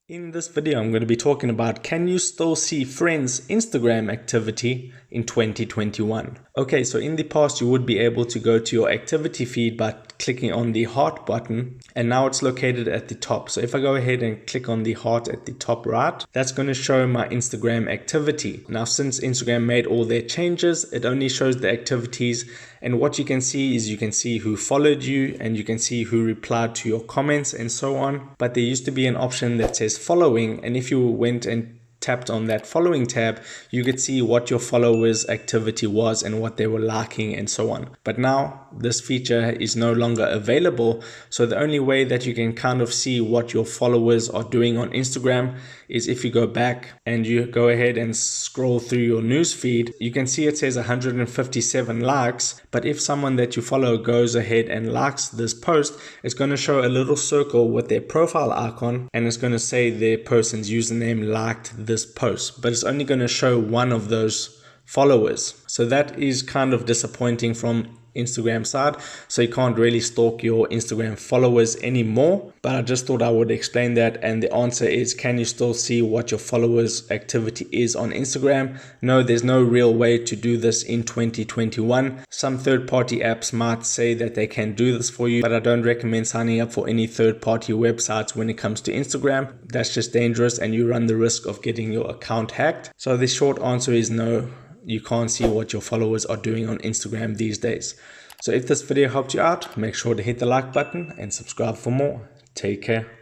In this video, I'm going to be talking about, can you still see friends' Instagram activity in 2021? Okay, so in the past, you would be able to go to your activity feed by clicking on the heart button, and now it's located at the top. So if I go ahead and click on the heart at the top right, that's going to show my Instagram activity. Now, since Instagram made all their changes, it only shows the activities, and what you can see is you can see who followed you and you can see who replied to your comments and so on. But there used to be an option that says following, and if you went and tapped on that following tab, you could see what your followers' activity was and what they were liking and so on. But now this feature is no longer available. So the only way that you can kind of see what your followers are doing on Instagram is if you go back and you go ahead and scroll through your news feed. You can see it says 157 likes, but if someone that you follow goes ahead and likes this post, it's going to show a little circle with their profile icon, and it's going to say their person's username liked this post, but it's only going to show one of those followers. So that is kind of disappointing from Instagram side. So you can't really stalk your Instagram followers anymore. But I just thought I would explain that, and the answer is, can you still see what your followers' activity is on Instagram? No, there's no real way to do this in 2021. Some third-party apps might say that they can do this for you, but I don't recommend signing up for any third-party websites when it comes to Instagram. That's just dangerous, and you run the risk of getting your account hacked. So the short answer is no. You can't see what your followers are doing on Instagram these days. So if this video helped you out, make sure to hit the like button and subscribe for more. Take care.